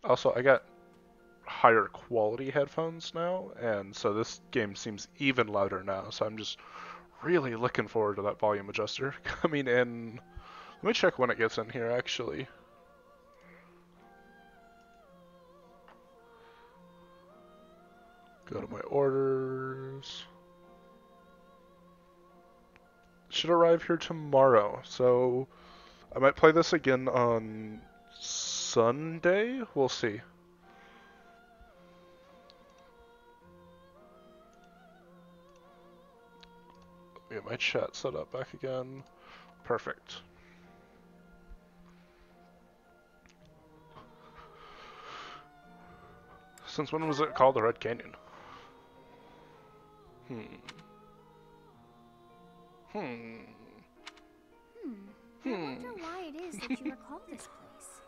Also, I got higher quality headphones now, and so this game seems even louder now. So I'm just really looking forward to that volume adjuster coming in. Let me check when it gets in here, actually. Go to my orders. Should arrive here tomorrow, so I might play this again on Sunday. We'll see. Get my chat set up back again. Perfect. Since when was it called the Red Canyon? Hmm. Hmm. I wonder why it is that you recall this place.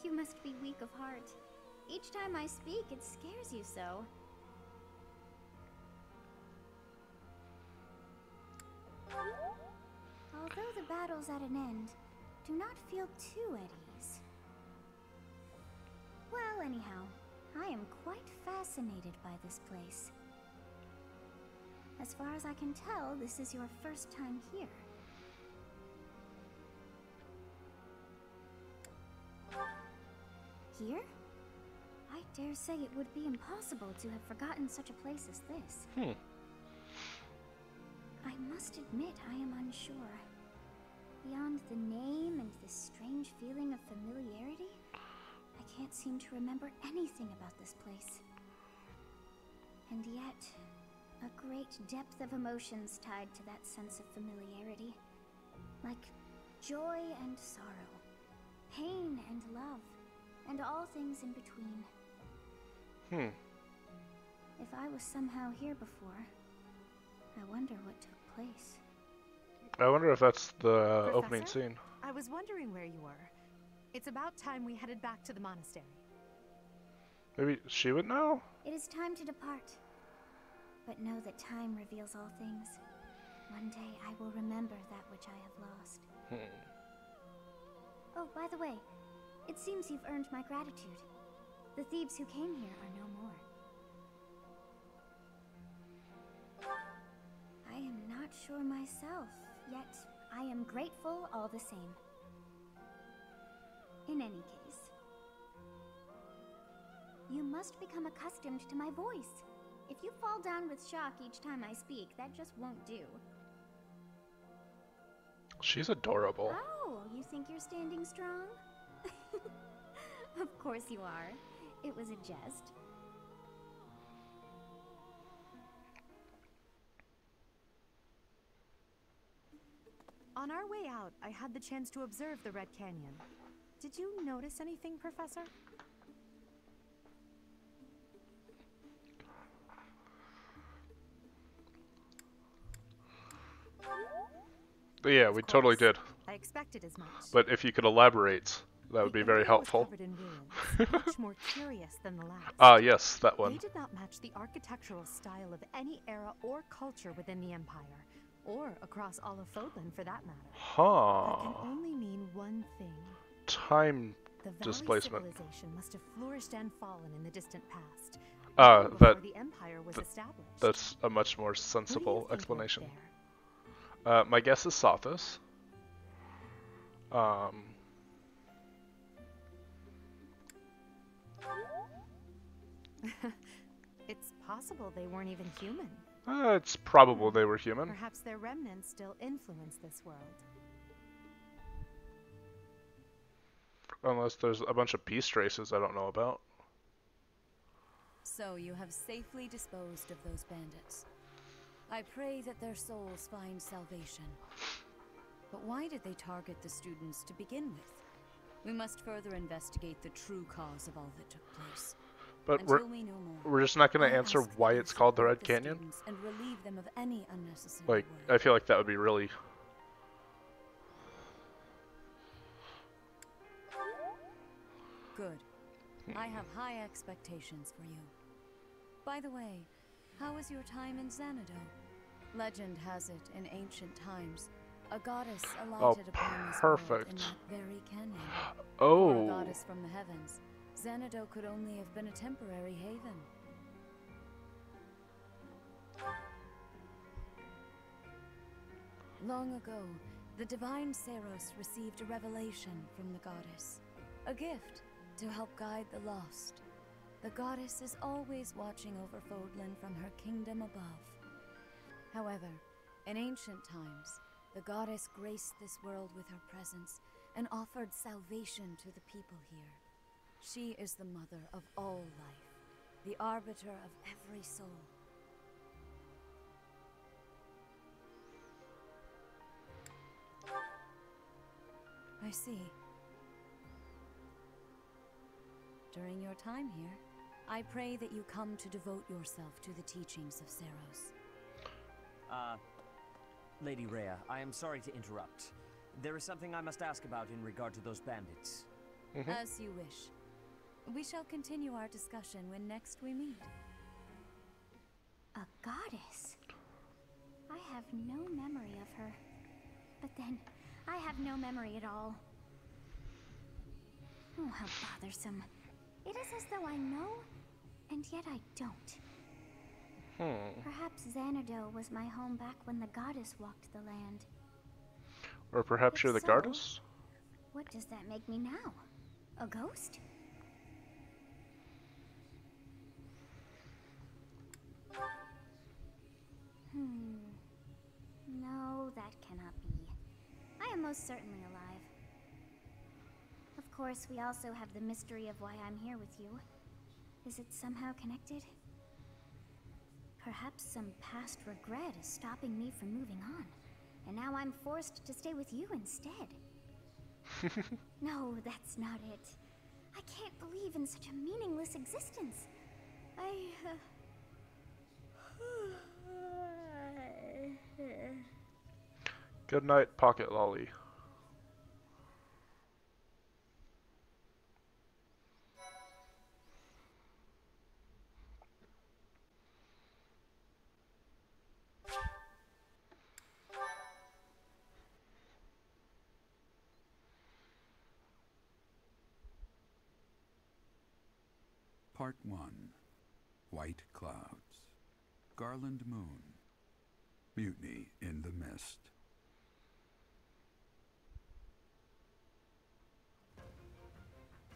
You must be weak of heart. Each time I speak, it scares you so. Although the battle's at an end, do not feel too at ease. Well, anyhow, I am quite fascinated by this place. As far as I can tell, this is your first time here. Here? I dare say it would be impossible to have forgotten such a place as this. I must admit I am unsure. Beyond the name and this strange feeling of familiarity, I can't seem to remember anything about this place. And yet, a great depth of emotions tied to that sense of familiarity. Like joy and sorrow, pain and love, and all things in between. If I was somehow here before, I wonder what took place. I wonder if that's the Professor? opening scene. I was wondering where you were. It's about time we headed back to the monastery. Maybe she would know? It is time to depart. But know that time reveals all things. One day I will remember that which I have lost. Oh, by the way, it seems you've earned my gratitude. The thieves who came here are no more. I am not sure myself, yet I am grateful all the same. In any case, you must become accustomed to my voice. If you fall down with shock each time I speak, that just won't do. She's adorable. Oh, you think you're standing strong? Of course you are. It was a jest. On our way out, I had the chance to observe the Red Canyon. Did you notice anything, Professor? Yeah, we totally did. I expected as much. But if you could elaborate, that would be The very area was helpful. covered in ruins, much more curious than the last. Ah, yes, that one. They did not match the architectural style of any era or culture within the Empire, or across all of Fodlan for that matter. That Huh. can only mean one thing. Time The Valley displacement. civilization must have flourished and fallen in the distant past. Ah, long before that the Empire was established. that's a much more Who do you sensible think explanation. lived My guess is Sothis. there? It's possible they weren't even human. It's probable they were human. Perhaps their remnants still influence this world. Unless there's a bunch of peace traces I don't know about. So you have safely disposed of those bandits. I pray that their souls find salvation. But why did they target the students to begin with? We must further investigate the true cause of all that took place. But Until we know more, we're just not going I to answer ask that why you it's called the support Red Canyon. students and relieve them of any unnecessary Like, worry. I feel like that would be really... Good. I have high expectations for you. By the way, how was your time in Xanadu? Legend has it, in ancient times, a goddess alighted upon this world in perfect. that very canyon. For a Oh. goddess from the heavens, Xanadu could only have been a temporary haven. Long ago, the divine Seros received a revelation from the goddess, a gift to help guide the lost. The goddess is always watching over Fodlan from her kingdom above. However, in ancient times, the goddess graced this world with her presence and offered salvation to the people here. She is the mother of all life, the arbiter of every soul. I see. During your time here, I pray that you come to devote yourself to the teachings of Seros. Lady Rhea, I am sorry to interrupt. There is something I must ask about in regard to those bandits. As you wish. We shall continue our discussion when next we meet. A goddess? I have no memory of her. But then, I have no memory at all. Oh, how bothersome. It is as though I know, and yet I don't. Perhaps Xanadu was my home back when the goddess walked the land. Or perhaps If you're the so, goddess? What does that make me now? A ghost? No, that cannot be. I am most certainly alive. Of course, we also have the mystery of why I'm here with you. Is it somehow connected? Perhaps some past regret is stopping me from moving on, and now I'm forced to stay with you instead. No, that's not it. I can't believe in such a meaningless existence. Good night, Pocket Lolly. Part 1. White Clouds. Garland Moon. Mutiny in the Mist.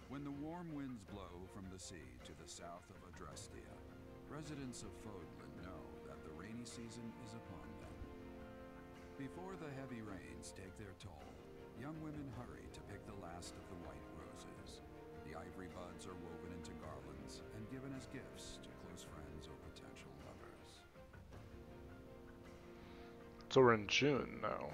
When the warm winds blow from the sea to the south of Adrestia, residents of Fodlan know that the rainy season is upon them. Before the heavy rains take their toll, young women hurry to pick the last of the white roses. The ivory buds are woven into garlands and given as gifts to close friends or potential lovers. So we're in June now.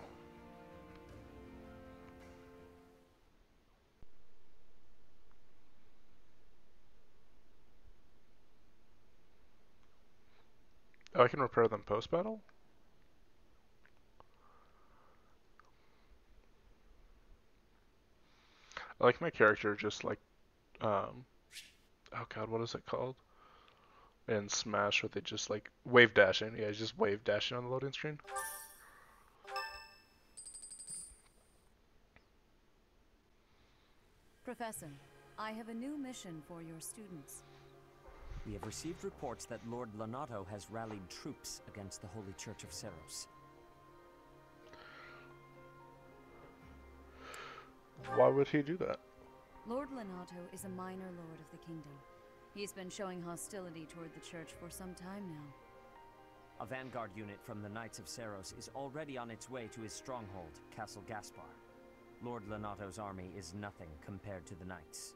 Oh, I can repair them post-battle? I like my character just like, oh god, what is it called? In Smash, where they just like wave dashing. Yeah, just wave dashing on the loading screen. Professor, I have a new mission for your students. We have received reports that Lord Lonato has rallied troops against the Holy Church of Seros. Why would he do that? Lord Lonato is a minor lord of the kingdom. He's been showing hostility toward the church for some time now. A vanguard unit from the Knights of Seros is already on its way to his stronghold, Castle Gaspar. Lord Lonato's army is nothing compared to the Knights.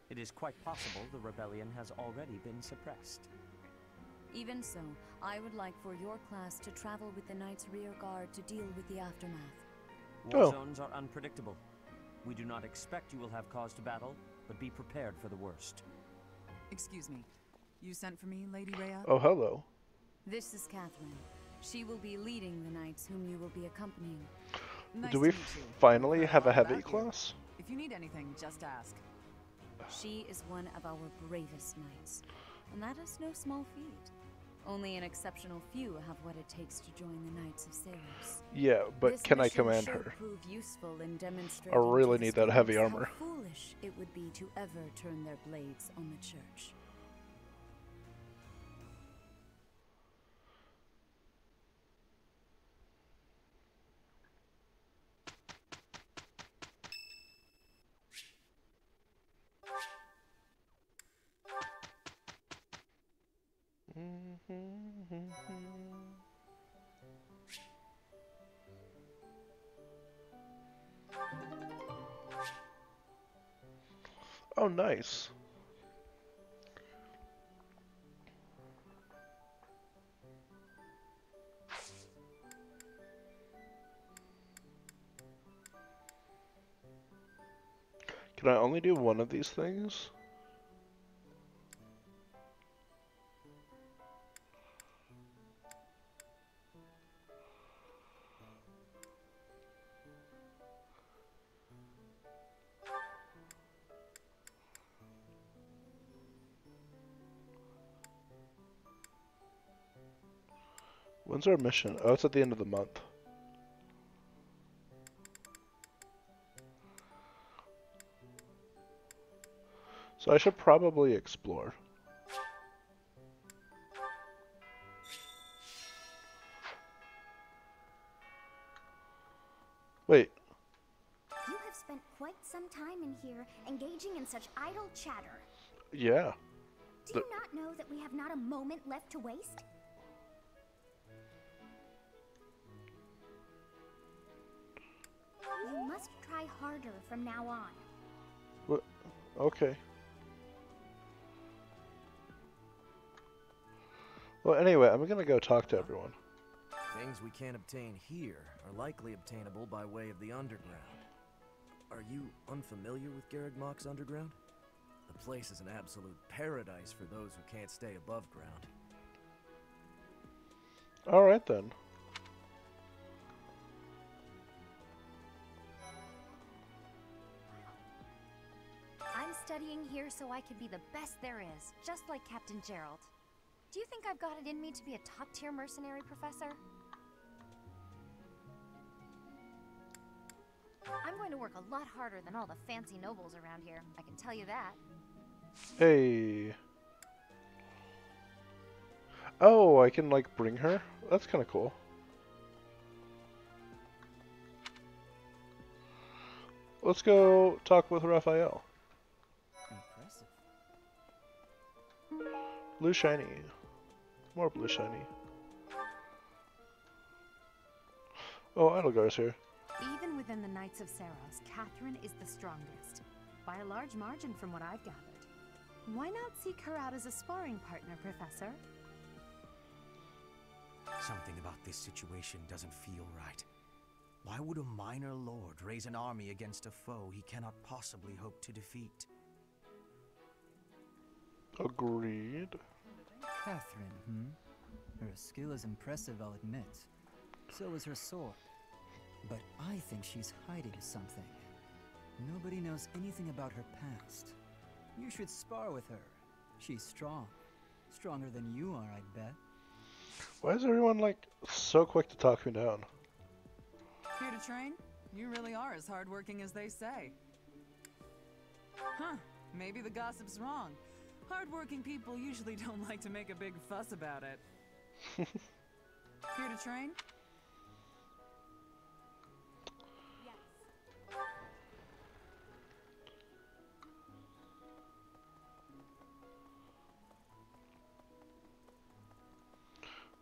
It is quite possible the rebellion has already been suppressed. Even so, I would like for your class to travel with the Knights' rear guard to deal with the aftermath. War zones are unpredictable. We do not expect you will have cause to battle, but be prepared for the worst. Excuse me. You sent for me, Lady Rhea? Oh, hello. This is Catherine. She will be leading the knights whom you will be accompanying. Nice Do to we meet you. finally Heard have a all heavy about you. class? If you need anything, just ask. She is one of our bravest knights, and that is no small feat. Only an exceptional few have what it takes to join the Knights of Seros. Yeah, but This can I mission command should her? prove useful in I demonstrating really to the need that heavy students armor. how foolish foolish it would be to ever turn their blades on the church. Oh, nice. Can I only do one of these things? When's our mission? Oh, it's at the end of the month. So I should probably explore. Wait, You have spent quite some time in here, engaging in such idle chatter. yeah. Do you not know that we have not a moment left to waste? You must try harder from now on. What? Okay. Well, anyway, I'm gonna go talk to everyone. Things we can't obtain here are likely obtainable by way of the underground. Are you unfamiliar with Garrigmach's underground? The place is an absolute paradise for those who can't stay above ground. Alright then. I'm studying here so I can be the best there is, just like Captain Gerald. Do you think I've got it in me to be a top-tier mercenary, Professor? I'm going to work a lot harder than all the fancy nobles around here, I can tell you that. Hey. Oh, I can like bring her? That's kind of cool. Let's go talk with Raphael. Impressive. Blue shiny. More blue shiny. Oh, Edelgar's here. Even within the Knights of Saros, Catherine is the strongest, by a large margin from what I've gathered. Why not seek her out as a sparring partner, Professor? Something about this situation doesn't feel right. Why would a minor lord raise an army against a foe he cannot possibly hope to defeat? Agreed. Catherine, Her skill is impressive, I'll admit. So is her sword. But I think she's hiding something. Nobody knows anything about her past. You should spar with her. She's strong. Stronger than you are, I'd bet. Why is everyone, like, so quick to talk me down? Here to train? You really are as hardworking as they say. Huh, maybe the gossip's wrong. Hardworking people usually don't like to make a big fuss about it. Here to train?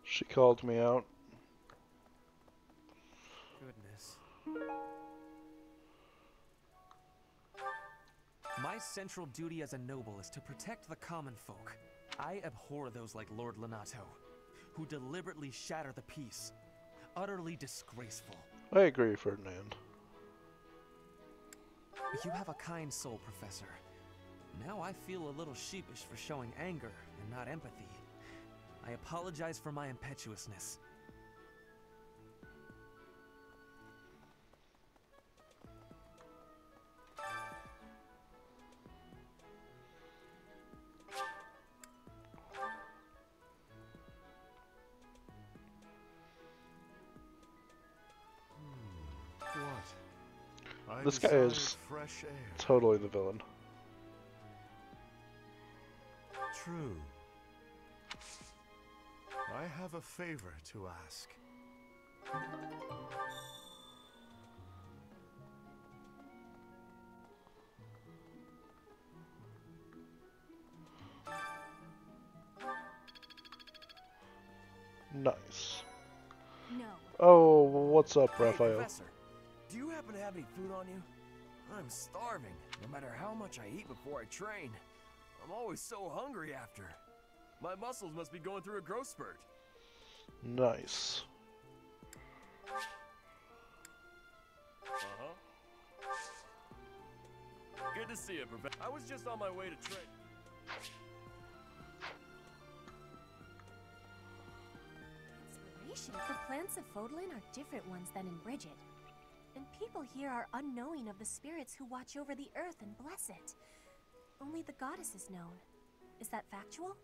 She called me out. Goodness. My central duty as a noble is to protect the common folk. I abhor those like Lord Lonato, who deliberately shatter the peace. Utterly disgraceful. I agree, Ferdinand. You have a kind soul, Professor. Now I feel a little sheepish for showing anger and not empathy. I apologize for my impetuousness. What? this guy desired is fresh air. totally the villain. True. I have a favor to ask. Nice. No. Oh, what's up, Hey, Raphael? Professor, do you happen to have any food on you? I'm starving, no matter how much I eat before I train. I'm always so hungry after. My muscles must be going through a growth spurt. Nice. Uh-huh. Good to see you, Professor. I was just on my way to train. Inspiration. The plants of Fodlan are different ones than in Bridget. And people here are unknowing of the spirits who watch over the earth and bless it. Only the goddess is known. Is that factual?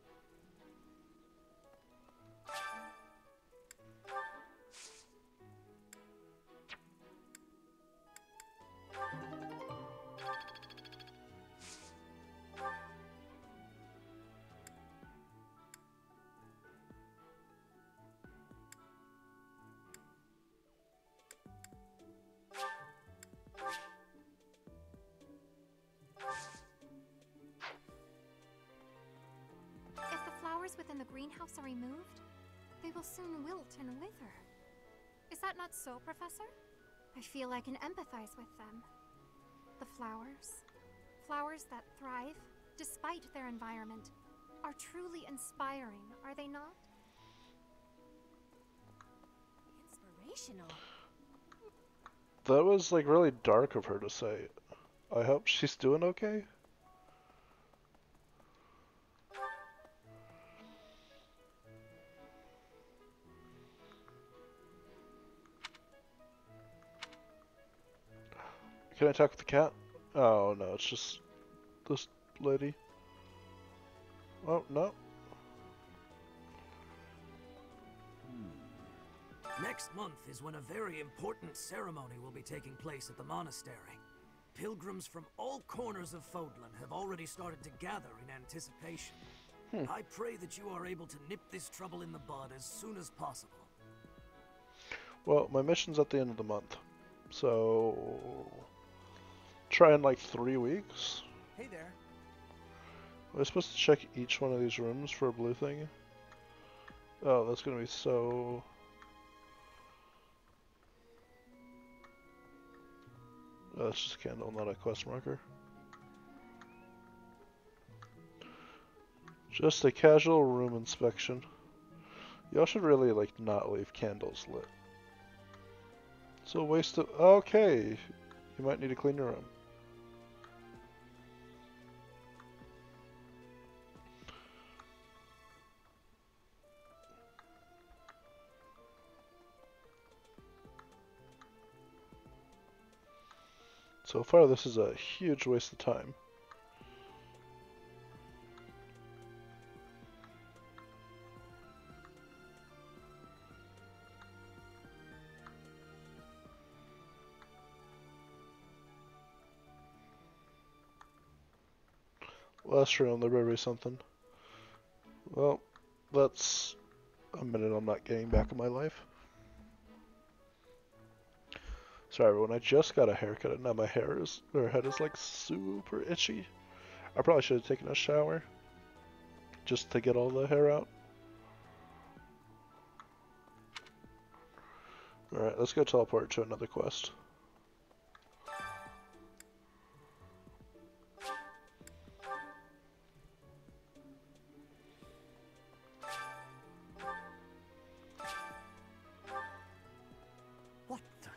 If the flowers within the greenhouse are removed, they will soon wilt and wither. Is that not so, Professor? I feel I can empathize with them. The flowers that thrive despite their environment, are truly inspiring, are they not? Inspirational. That was like really dark of her to say. I hope she's doing okay. Can I talk with the cat? Oh no, it's just this lady. Oh no. Next month is when a very important ceremony will be taking place at the monastery. Pilgrims from all corners of Fodlan have already started to gather in anticipation. I pray that you are able to nip this trouble in the bud as soon as possible. Well, my mission's at the end of the month, so try in like 3 weeks. Hey there. Am I supposed to check each one of these rooms for a blue thing? Oh, that's gonna be so... Oh, that's just a candle, not a quest marker. Just a casual room inspection. Y'all should really, like, not leave candles lit. It's a waste of... Okay! You might need to clean your room. So far, this is a huge waste of time. Last room, there better be something. Well, that's a minute I'm not getting back in my life. Sorry everyone, I just got a haircut and now my head is like super itchy. I probably should have taken a shower just to get all the hair out. Alright, let's go teleport to another quest. What the?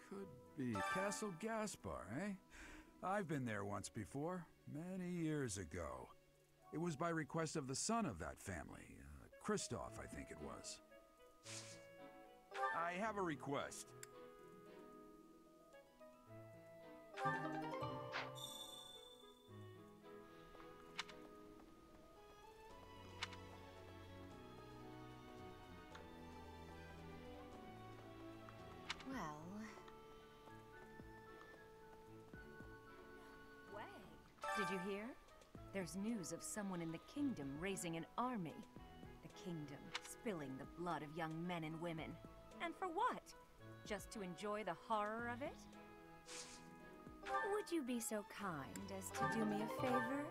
Could be Castle Gaspar, eh? I've been there once before, many years ago. It was by request of the son of that family, Christoph, I think it was. I have a request. Well, did you hear? There's news of someone in the kingdom raising an army. The kingdom spilling the blood of young men and women. And for what? Just to enjoy the horror of it? Would you be so kind as to do me a favor?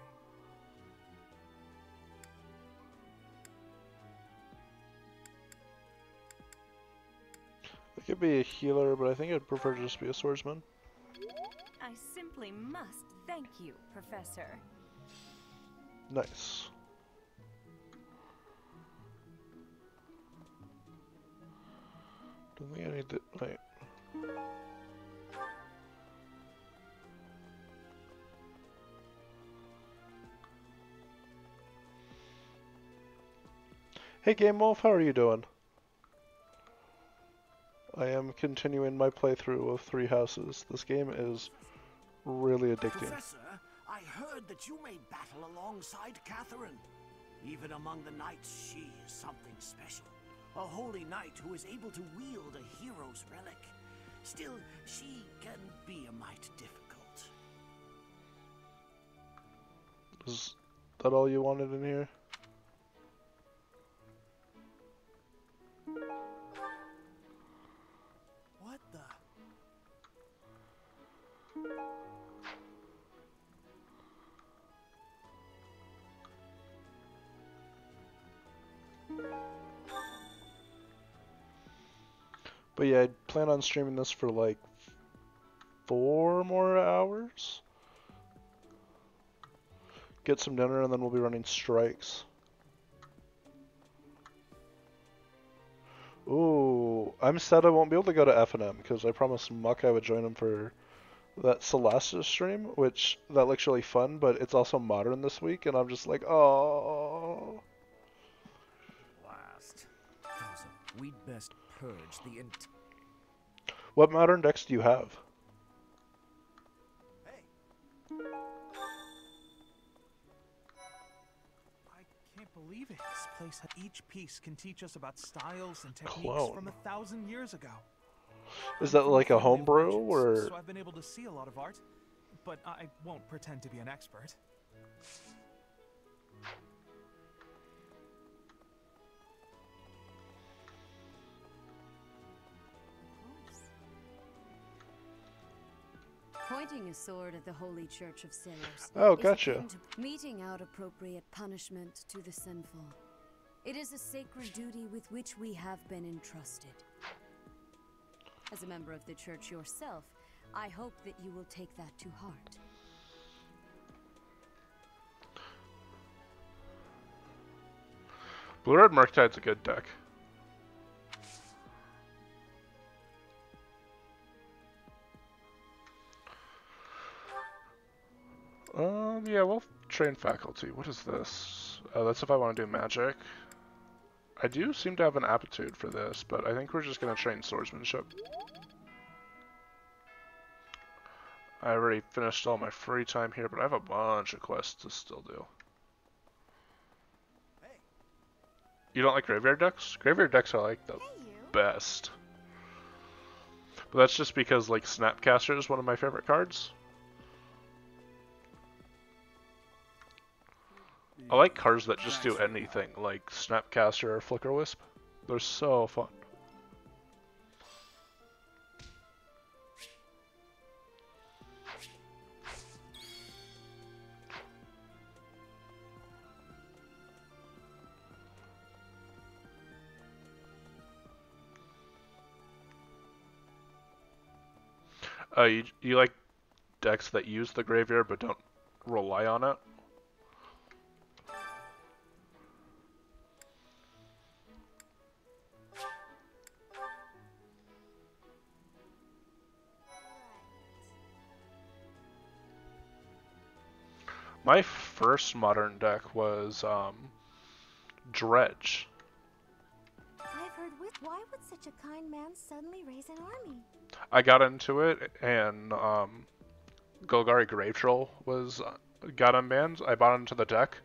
I could be a healer, but I think I'd prefer to just be a swordsman. I simply must thank you, Professor. Nice. Don't think I need to. Wait. Hey Game Wolf, how are you doing? I am continuing my playthrough of Three Houses. This game is really addicting. Professor, I heard that you may battle alongside Catherine. Even among the knights, she is something special. A holy knight who is able to wield a hero's relic. Still, she can be a mite difficult. Is that all you wanted in here? What the? But yeah, I plan on streaming this for like 4 more hours. Get some dinner and then we'll be running strikes. Ooh, I'm sad I won't be able to go to F&M because I promised Muck I would join him for that Celestis stream, which that looks really fun, but it's also modern this week, and I'm just like, oh. Last. Thousand. We'd best purge the What modern decks do you have? I can't believe it. This place, each piece can teach us about styles and techniques Clone. from 1,000 years ago. Is that like a homebrew, or? So I've been able to see a lot of art, but I won't pretend to be an expert. Pointing a sword at the Holy Church of Sailors. Oh, is gotcha. akin to meting out appropriate punishment to the sinful. It is a sacred duty with which we have been entrusted. As a member of the church yourself, I hope that you will take that to heart. Blue-Red Murktide's a good deck. Yeah, we'll train faculty. What is this? That's if I want to do magic. I do seem to have an aptitude for this, but I think we're just going to train swordsmanship. I already finished all my free time here, but I have a bunch of quests to still do. You don't like graveyard decks? Graveyard decks are like the best. But that's just because like Snapcaster is one of my favorite cards. I like cards that just do anything, like Snapcaster or Flicker Wisp. They're so fun. You like decks that use the graveyard but don't rely on it? My first modern deck was Dredge. I've heard why would such a kind man suddenly raise an army? I got into it and Golgari Grave Troll was got unbanned. I bought it into the deck.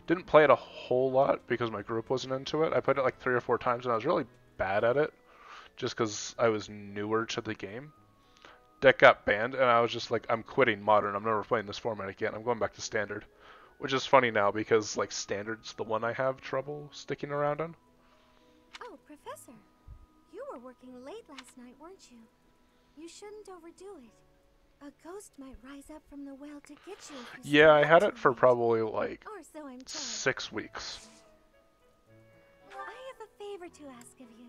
Didn't play it a whole lot because my group wasn't into it. I played it like 3 or 4 times and I was really bad at it just because I was newer to the game. Deck got banned and I was just like, I'm quitting Modern. I'm never playing this format again. I'm going back to Standard. Which is funny now because like Standard's the one I have trouble sticking around on. Oh, Professor. You were working late last night, weren't you? You shouldn't overdo it. A ghost might rise up from the well to get you if you Yeah, stay I up had too it for late. probably like Or so I'm told. 6 weeks. I have a favor to ask of you.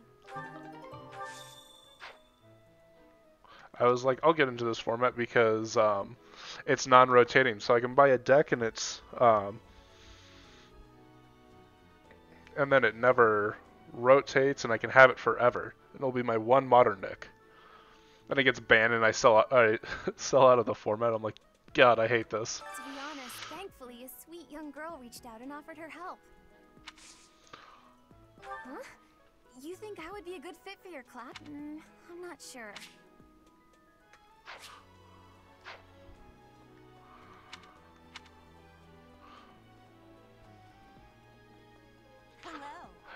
I was like, I'll get into this format because it's non-rotating, so I can buy a deck and it's and then it never rotates, and I can have it forever. It'll be my one Modern deck. Then it gets banned, and I sell out of the format. I'm like, God, I hate this. To be honest, thankfully, a sweet young girl reached out and offered her help. Huh? You think I would be a good fit for your class? I'm not sure.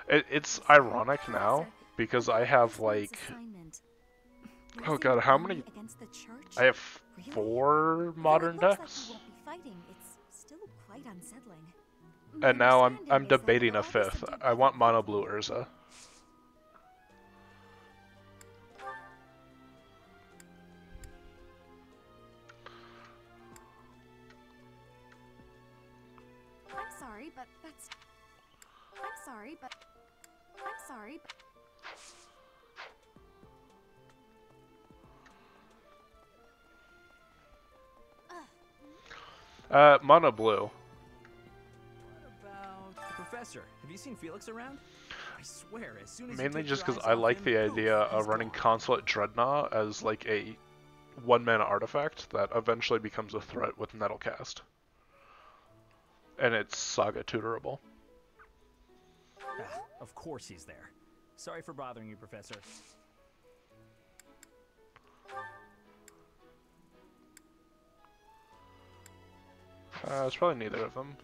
It's ironic now because I have like, oh God, how many? I have 4 Modern decks, and now I'm debating a 5th. I want Mono Blue Urza. I'm sorry, but that's... I'm sorry, but... Mono Blue. Professor, have you seen Felix around? I swear, as soon as Mainly you just take because your I eyes off like him, the poof, idea of he's running gone. Consulate Dreadnought as like a 1-mana artifact that eventually becomes a threat with Nettlecast. And it's Saga tutorable. Ah, of course he's there. Sorry for bothering you, Professor. It's probably neither of them.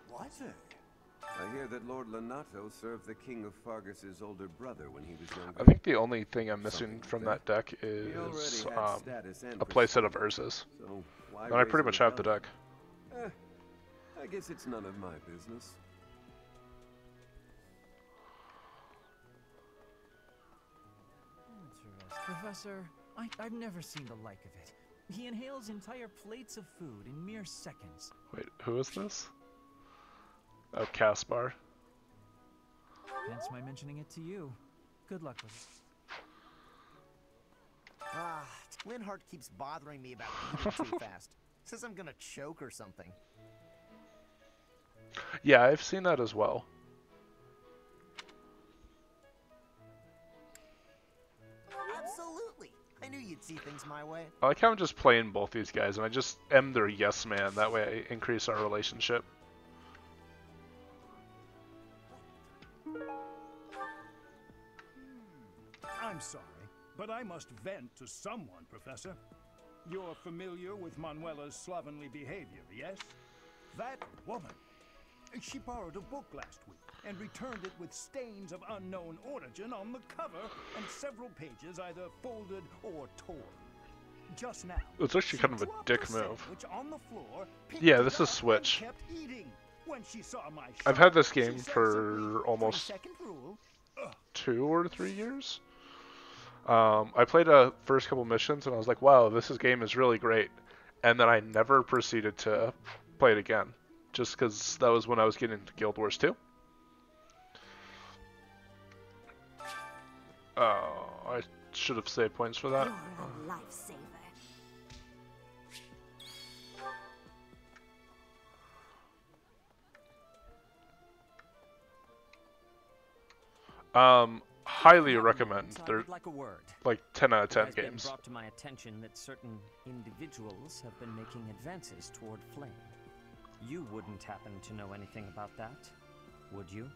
What? I hear that Lord Lenato served the King of Fargus's older brother when he was younger. I think the only thing I'm missing from that deck is a playset of Urza's. So why And I pretty much have the deck. I guess it's none of my business. Professor, I've never seen the like of it. He inhales entire plates of food in mere seconds. Wait, who is this? Oh, Caspar. Hence my mentioning it to you. Good luck with it. Linhart keeps bothering me about eating too fast. Says I'm gonna choke or something. Yeah, I've seen that as well. Absolutely. I knew you'd see things my way. I like how I'm just playing both these guys, and I just am their yes man. That way I increase our relationship. I'm sorry, but I must vent to someone, Professor. You're familiar with Manuela's slovenly behavior, yes? That woman. She borrowed a book last week and returned it with stains of unknown origin on the cover and several pages either folded or torn. Just now, It's actually kind of a dropped dick a move. sandwich on the floor, picked Yeah, it this is up, Switch. and kept eating. When she saw my I've shot, had this she game said for simply, almost 3-second rule. 2 or 3 years. I played a first couple missions and I was like, wow, game is really great. And then I never proceeded to play it again. Just because that was when I was getting into Guild Wars 2. Oh, I should have saved points for that. You're a lifesaver. Highly recommend. I They're would like a word. like 10 out of 10 It has been games. brought to my attention that certain individuals have been making advances toward Flame. You wouldn't happen to know anything about that, would you?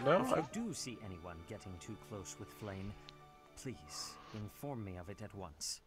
No, If you do see anyone getting too close with flame, please inform me of it at once.